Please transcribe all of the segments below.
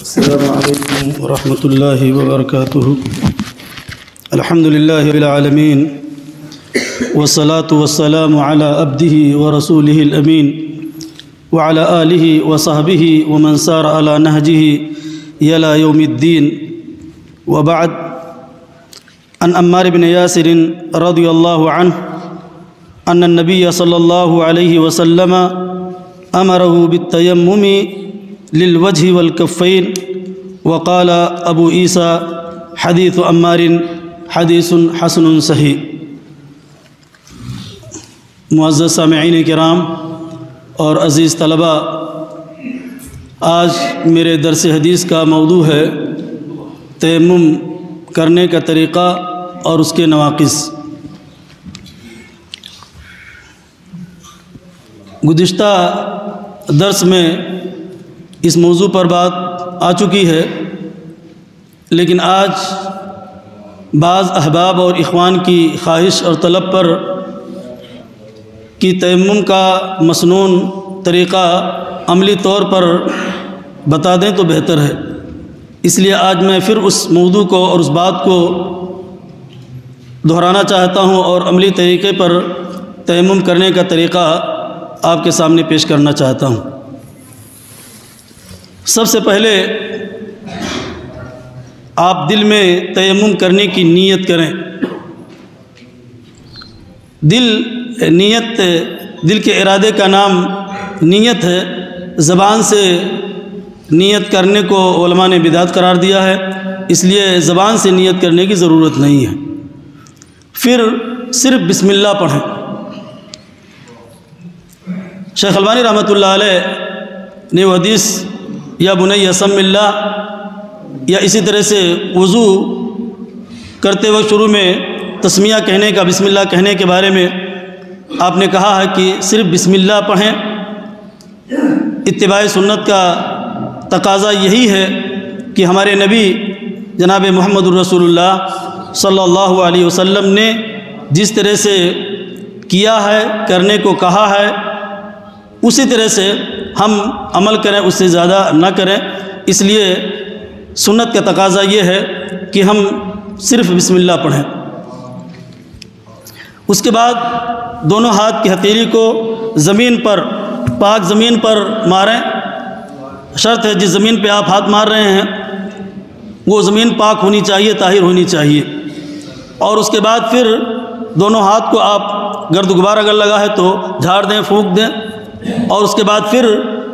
السلام علیکم ورحمۃ اللہ وبرکاتہ۔ الحمد للہ رب العالمین والصلاة والسلام علی عبدہ ورسولہ الامین وعلی آلہ وصحبہ ومن سار علی نہجہ الی یوم الدین، وبعد۔ عن عمار بن یاسر رضی اللہ عنہ ان النبی صلی اللہ علیہ وسلم امرہ بالتیمم للوجه والکفین، وقال ابو عیسیٰ حدیث عمار حدیث حسن صحیح۔ معزز سامعین کرام اور عزیز طلباء، آج میرے درس حدیث کا موضوع ہے تیمم کرنے کا طریقہ اور اس کے نواقص۔ گزشتہ درس میں اس موضوع پر بات آ چکی ہے، لیکن آج بعض احباب اور اخوان کی خواہش اور طلب پر کہ تیمم کا مسنون طریقہ عملی طور پر بتا دیں تو بہتر ہے، اس لیے آج میں پھر اس موضوع کو اور اس بات کو دہرانا چاہتا ہوں اور عملی طریقے پر تیمم کرنے کا طریقہ آپ کے سامنے پیش کرنا چاہتا ہوں۔ سب سے پہلے آپ دل میں تیمم کرنے کی نیت کریں۔ دل کے ارادے کا نام نیت ہے۔ زبان سے نیت کرنے کو علماء نے بدعت قرار دیا ہے، اس لیے زبان سے نیت کرنے کی ضرورت نہیں ہے۔ پھر صرف بسم اللہ پڑھیں۔ شیخ البانی رحمۃ اللہ علیہ نے وہ حدیث یا بنی سم اللہ یا اسی طرح سے وضو کرتے وقت شروع میں تسمیہ کہنے کا، بسم اللہ کہنے کے بارے میں آپ نے کہا ہے کہ صرف بسم اللہ پڑھیں۔ اتباع سنت کا تقاضا یہی ہے کہ ہمارے نبی جناب محمد الرسول اللہ صلی اللہ علیہ وسلم نے جس طرح سے کیا ہے، کرنے کو کہا ہے، اسی طرح سے ہم عمل کریں، اس سے زیادہ نہ کریں۔ اس لیے سنت کا تقاضا یہ ہے کہ ہم صرف بسم اللہ پڑھیں۔ اس کے بعد دونوں ہاتھ کی ہتھیلی کو زمین پر، پاک زمین پر ماریں۔ شرط ہے جس زمین پہ آپ ہاتھ مار رہے ہیں وہ زمین پاک ہونی چاہیے، طاہر ہونی چاہیے۔ اور اس کے بعد پھر دونوں ہاتھ کو آپ گرد غبار اگر لگا ہے تو جھاڑ دیں، پھونک دیں۔ اور اس کے بعد پھر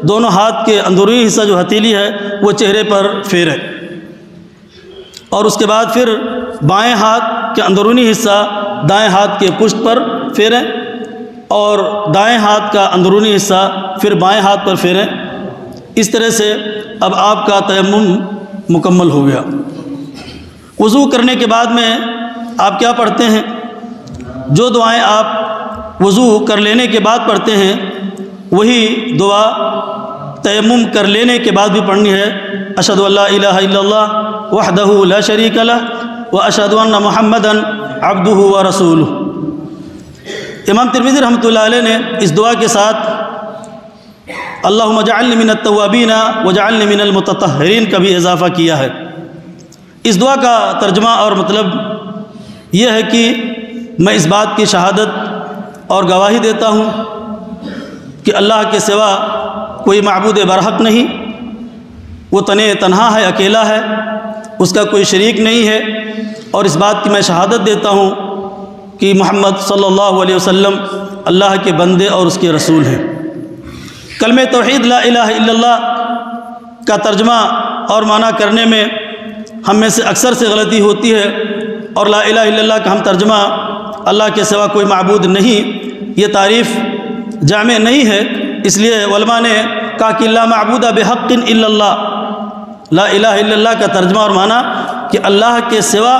دونوں ہاتھ کے اندرونی حصہ جو ہتھیلی ہے وہ چہرے پر پھیریں۔ اور اس کے بعد پھر بائیں ہاتھ کے اندرونی حصہ دائیں ہاتھ کے پشت پر پھیریں، اور دائیں ہاتھ کا اندرونی حصہ پھر بائیں ہاتھ پر پھیریں۔ اس طرح سے اب آپ کا تیمم مکمل ہو گیا۔ وضو کرنے کے بعد میں آپ کیا پڑھتے ہیں؟ جو دعائیں آپ وضو کر لینے کے بعد پڑھتے ہیں وہی دعا تیمم کر لینے کے بعد بھی پڑھنی ہے۔ اشہد ان لا الہ الا اللہ وحدہ لا شریک لہ واشہد ان محمدا عبدہ ورسولہ۔ امام ترمذی رحمۃ اللہ علیہ نے اس دعا کے ساتھ اللہم اجعلنی من التوابین واجعلنی من المتطہرین کا بھی اضافہ کیا ہے۔ اس دعا کا ترجمہ اور مطلب یہ ہے کہ میں اس بات کی شہادت اور گواہی دیتا ہوں کہ اللہ کے سوا کوئی معبود برحق نہیں، وہ تنہا ہے، اکیلا ہے، اس کا کوئی شریک نہیں ہے، اور اس بات کی میں شہادت دیتا ہوں کہ محمد صلی اللہ علیہ وسلم اللہ کے بندے اور اس کے رسول ہیں۔ کلمہ توحید لا الہ الا اللہ کا ترجمہ اور معنی کرنے میں ہم میں سے اکثر سے غلطی ہوتی ہے، اور لا الہ الا اللہ کا ہم ترجمہ اللہ کے سوا کوئی معبود نہیں، یہ تعریف جامع نہیں ہے۔ اس لیے علماء نے کہا کہ لا معبود بحق الا اللہ، لا الہ الا اللہ کا ترجمہ اور معنی کہ اللہ کے سوا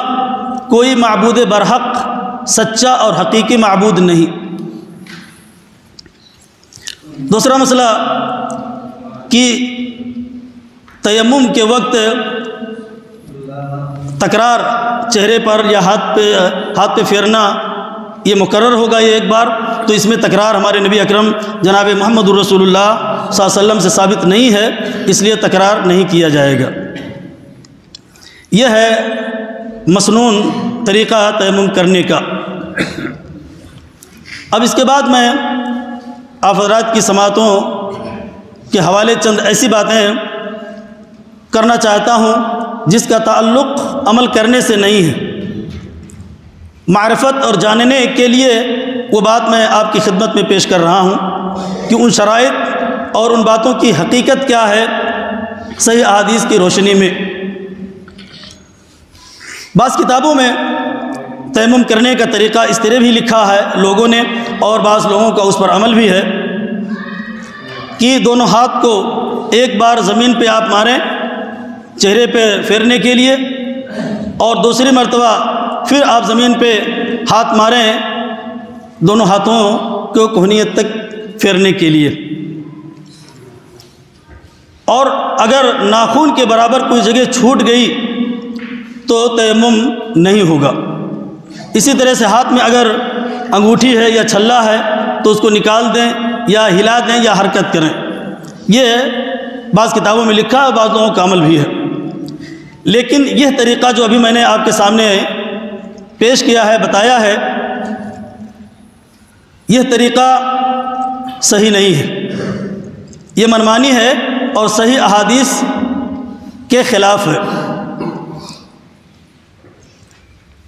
کوئی معبود برحق، سچا اور حقیقی معبود نہیں۔ دوسرا مسئلہ کہ تیمم کے وقت تکرار چہرے پر یا ہاتھ پہ پھیرنا یہ مقرر ہوگا یہ ایک بار، تو اس میں تکرار ہمارے نبی اکرم جناب محمد الرسول اللہ صلی اللہ علیہ وسلم سے ثابت نہیں ہے، اس لیے تکرار نہیں کیا جائے گا۔ یہ ہے مسنون طریقہ تیمم کرنے کا۔ اب اس کے بعد میں آپ حضرات کی سماعتوں کے حوالے چند ایسی باتیں کرنا چاہتا ہوں جس کا تعلق عمل کرنے سے نہیں ہے۔ معرفت اور جاننے کے لیے وہ بات میں آپ کی خدمت میں پیش کر رہا ہوں کہ ان شرائط اور ان باتوں کی حقیقت کیا ہے صحیح احادیث کی روشنی میں۔ بعض کتابوں میں تیمم کرنے کا طریقہ اس طرح بھی لکھا ہے لوگوں نے، اور بعض لوگوں کا اس پر عمل بھی ہے کہ دونوں ہاتھ کو ایک بار زمین پہ آپ ماریں چہرے پہ پھیرنے کے لیے، اور دوسری مرتبہ پھر آپ زمین پہ ہاتھ ماریں دونوں ہاتھوں کو کوہنیت تک پھیرنے کے لیے، اور اگر ناخن کے برابر کوئی جگہ چھوٹ گئی تو تیمم نہیں ہوگا۔ اسی طرح سے ہاتھ میں اگر انگوٹھی ہے یا چھلا ہے تو اس کو نکال دیں یا ہلا دیں یا حرکت کریں۔ یہ بعض کتابوں میں لکھا ہے، بعض لوگوں کا عمل بھی ہے، لیکن یہ طریقہ جو ابھی میں نے آپ کے سامنے پیش کیا ہے، بتایا ہے، یہ طریقہ صحیح نہیں ہے، یہ منمانی ہے اور صحیح احادیث کے خلاف ہے۔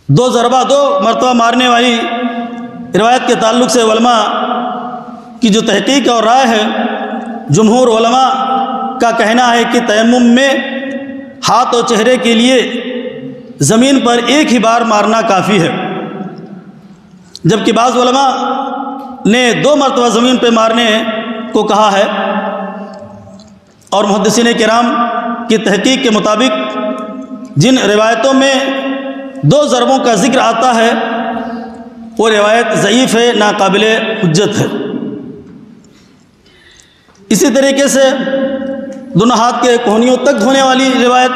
دو مرتبہ مارنے والی روایت کے تعلق سے علماء کی جو تحقیق اور رائے ہے، جمہور علماء کا کہنا ہے کہ تیمم میں ہاتھ اور چہرے کے لیے زمین پر ایک ہی بار مارنا کافی ہے، جبکہ بعض علماء نے 2 مرتبہ زمین پہ مارنے کو کہا ہے، اور محدثین کرام کی تحقیق کے مطابق جن روایتوں میں 2 ضربوں کا ذکر آتا ہے وہ روایت ضعیف ہے، ناقابل حجت ہے۔ اسی طریقے سے دونوں ہاتھ کے کوہنیوں تک دھونے والی روایت،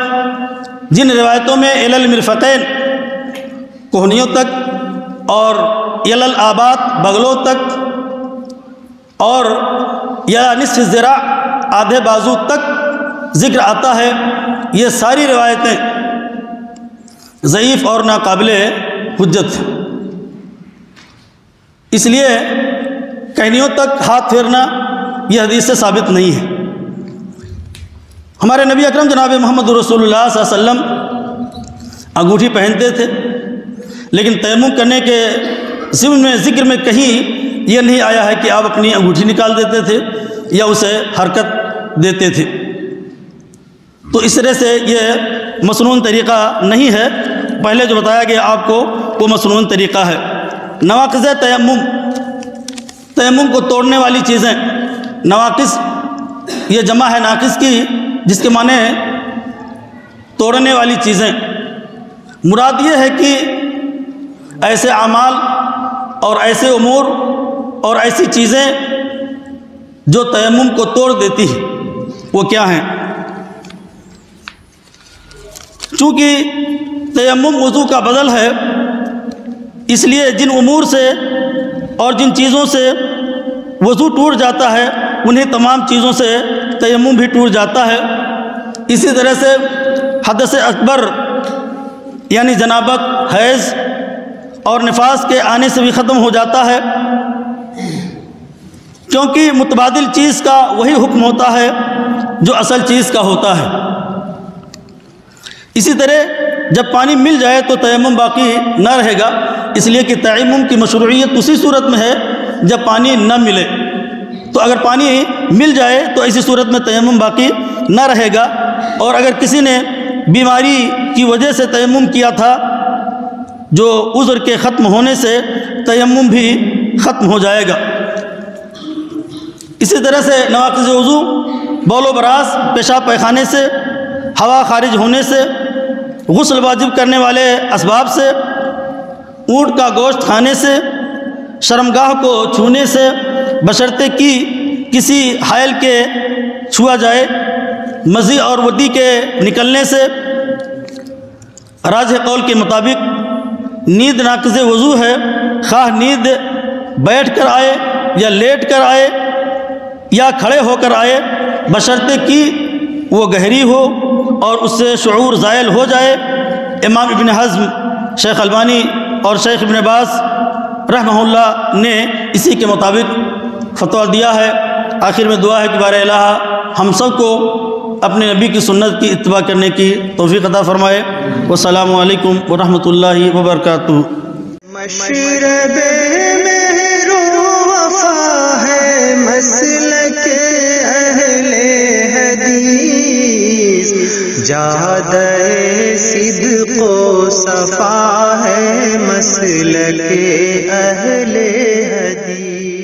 جن روایتوں میں الی المرفقین کوہنیوں تک اور الی الآباط بغلوں تک اور یا نصف الذراع آدھے بازو تک ذکر آتا ہے، یہ ساری روایتیں ضعیف اور ناقابل حجت ہیں۔ اس لیے کہنیوں تک ہاتھ پھیرنا یہ حدیث سے ثابت نہیں ہے۔ ہمارے نبی اکرم جناب محمد رسول اللہ صلی اللہ علیہ وسلم انگوٹھی پہنتے تھے، لیکن تیمم کرنے کے ضمن میں ذکر میں کہیں یہ نہیں آیا ہے کہ آپ اپنی انگوٹھی نکال دیتے تھے یا اسے حرکت دیتے تھے۔ تو اس طرح سے یہ مسنون طریقہ نہیں ہے، پہلے جو بتایا گیا آپ کو وہ مسنون طریقہ ہے۔ نواقض تیمم کو توڑنے والی چیزیں، نواقض یہ جمع ہے ناقص کی، جس کے معنی ہے توڑنے والی چیزیں۔ مراد یہ ہے کہ ایسے اعمال اور ایسے امور اور ایسی چیزیں جو تیمم کو توڑ دیتی ہیں، وہ کیا ہیں؟ چونکہ تیمم وضو کا بدل ہے، اس لیے جن امور سے اور جن چیزوں سے وضو ٹوٹ جاتا ہے انہیں تمام چیزوں سے تیمم بھی ٹوٹ جاتا ہے۔ اسی طرح سے حدث اکبر یعنی جنابت، حیض اور نفاس کے آنے سے بھی ختم ہو جاتا ہے، کیونکہ متبادل چیز کا وہی حکم ہوتا ہے جو اصل چیز کا ہوتا ہے۔ اسی طرح جب پانی مل جائے تو تیمم باقی نہ رہے گا، اس لیے کہ تیمم کی مشروعیت اسی صورت میں ہے جب پانی نہ ملے۔ تو اگر پانی مل جائے تو ایسی صورت میں تیمم باقی نہ رہے گا، اور اگر کسی نے بیماری کی وجہ سے تیمم کیا تھا جو عذر کے ختم ہونے سے تیمم بھی ختم ہو جائے گا۔ اسی طرح سے نواقض وضو بول و براز، پیشاب پیخانے سے، ہوا خارج ہونے سے، غسل واجب کرنے والے اسباب سے، اونٹ کا گوشت کھانے سے، شرمگاہ کو چھونے سے بشرطے کہ کسی حائل کے چھوا جائے، مزی اور ودی کے نکلنے سے، راجح قول کے مطابق نیند ناقض وضو ہے، خواہ نیند بیٹھ کر آئے یا لیٹ کر آئے، یا کھڑے ہو کر آئے، بشرطے کہ وہ گہری ہو اور اس سے شعور زائل ہو جائے۔ امام ابن حزم، شیخ البانی اور شیخ ابن باز رحمہ اللہ نے اسی کے مطابق فتویٰ دیا ہے۔ آخر میں دعا ہے کہ بارے الہ ہم سب کو اپنے نبی کی سنت کی اتباع کرنے کی توفیق عطا فرمائے۔ والسلام علیکم ورحمۃ اللہ وبرکاتہ۔ مشرب مہر و وفا ہے مسلک اہل حدیث، جادہ صدق و صفا ہے مسلک اہل حدیث۔